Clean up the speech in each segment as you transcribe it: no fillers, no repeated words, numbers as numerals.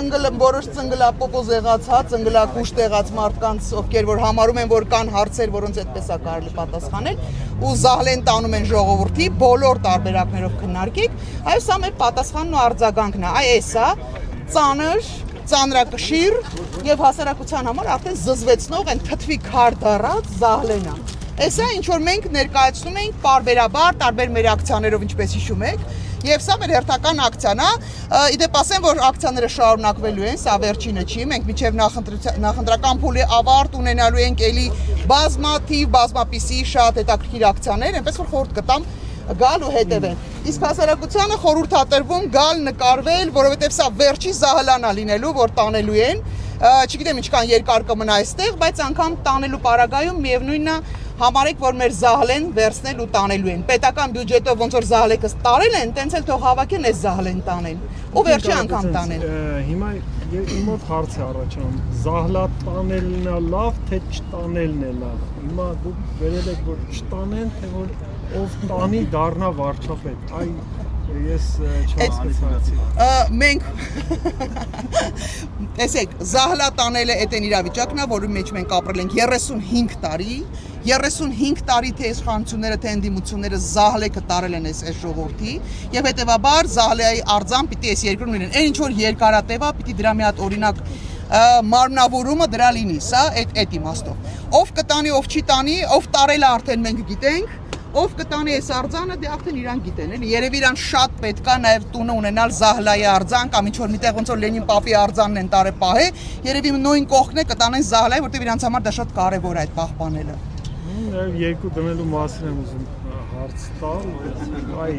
որոշ ծնգլապոպոզ եղած, ծնգլակուշ եղած մարդկանց, ովքեր որ համարում են, որ կան հարցեր, որոնց այդպես է կարելի պատասխանել, ու զահլեն տանում են ժողովրդի բոլոր տարբերակներով քննարկիկ, այո, սա մեր պատասխանն ու արձագանքն է, այ էսա ծանր, ծանրակշիռ եւ հասարակության համար արդեն զզվեցնող են թթվի քար դառած զահլենա։ Էսա ինչ որ մենք ներկայացնում ենք պարբերաբար տարբեր մեր ակցիաներով, ինչպես հիշում եք, եւ սա մեր հերթական ակցիան է։ Իդեպ ասեմ, որ ակցիաները շարունակվելու են, սա վերջինը չի, մենք մինչեւ նախընտրական փուլի ավարտ ունենալու ենք էլի բազմապիսի շատ հետաքրքիր ակցիաներ, այնպես որ խորհուրդ կտամ գալ ու հետևեն։ Իսկ հասարակությանը խորհուրդ է տրվում գալ նկարվել, որովհետեւ սա վերջի զահլանա լինելու, որ տանելու են։ Չգիտեմ ինչքան երկար կմնա այստեղ, բայց անգամ տանելու պարագայում միևնույնն է համարեք, որ մեր զահլեն վերցնել ու տանելու են։ Պետական բյուջետով ոնց որ զահլեկս տարել են, տենց էլ թող հավաքեն այս զահլեն տանեն։ Ու վերջի անգամ տանեն։ Հիմա իմ մոտ հարց է առաջանում, զահլա տանելն է լավ, թե չտանելն է լավ։ Հիմա դուք վերել եք, որ չտանեն, թե որ ով տանի դառնա վարչապետ։ Այ ես չհասկացի։ Մենք տեսեք, զահլա տանելը այդ այն իրավիճակն է, որի մեջ մենք ապրել ենք 35 տարի, 35 տարի թե իշխանությունները, թե ընդդիմությունները զահլեկը տարել են այս ժողովրդի, եւ հետեւաբար զահլեայի արձան պիտի այս երկրում լինեն։ Այն ինչ որ երկարատև է, պիտի դրա մի հատ օրինակ մարմնավորումը դրա լինի, սա այդ իմաստով։ Ով կտանի, ով չի տանի, ով տարել է արդեն մենք գիտենք, ով կտանի այս արձանը, դե արդեն իրան գիտեն, էլի։ Երևի իրան շատ պետք է նաև տունը ունենալ զահլայի արձան կամ ինչ որ միտեղ ոնց որ Լենին պապի արձանն են տարե պահե, երևի նույն կողքն է կտանեն զահլայի, որտեղ իրանց համար դա շատ կարևոր է այդ պահպանելը։ Նաև երկու դնելու մասին եմ ուզում հարց տալ, այ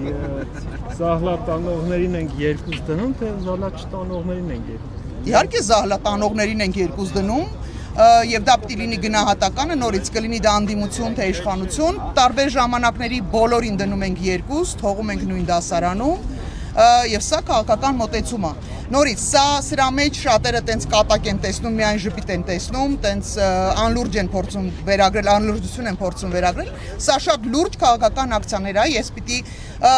զահլա տանողներին ենք երկուս դնում, թե զահլա չտանողներին ենք երկուս։ Իհարկե զահլա տանողներին ենք երկուս դնում, եւ դա պիտի լինի գնահատականը, նորից կլինի դա անդիմություն թե իշխանություն, տարբեր ժամանակների բոլորին դնում ենք երկուս, թողում ենք նույն դասարանում, եւ սա քաղաքական մոտեցում է։ Նորից սրա մեջ շատերը տենց կատակ են տեսնում, միայն ժպիտ են տեսնում, տենց անլուրջ են փորձում վերագրել, անլուրջություն են փորձում վերագրել։ Սա շատ լուրջ քաղաքական ակցիաներ է, ես պիտի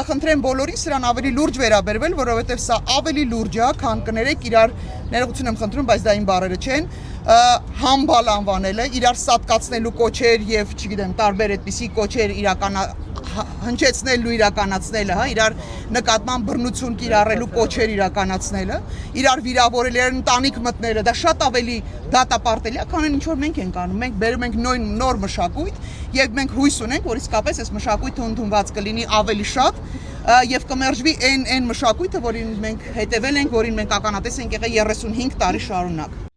խնդրեմ բոլորին սրան ավելի լուրջ վերաբերվել, որովհետեւ սա ավելի լուրջ է, քան կներեք իրար ներողություն եմ խնդրում, բայց դա իմ բառերը չեն, համբալ անվանելը, իրար սատկացնելու կոչեր եւ չգիտեմ, տարբեր այդպիսի կոչեր հնչեցնելն ու իրականացնելը, հա, իրար նկատմամբ բռնություն կիրառելու կոչեր իրականացնելը, իրար վիրավորել, իրար ընտանիք մտնելը, դա շատ ավելի դատապարտելի է, քան ինչ որ մենք ենք անում։ Մենք բերում ենք նոր մշակույթ եւ մենք հույս ունենք, որ իսկապես այս մշակույթը ընդունված կլինի ավելի շատ եւ կմերժվի այն մշակույթը, որին մենք հետեւել ենք, որին մենք ականատես ենք եղել 35 տարի շարունակ։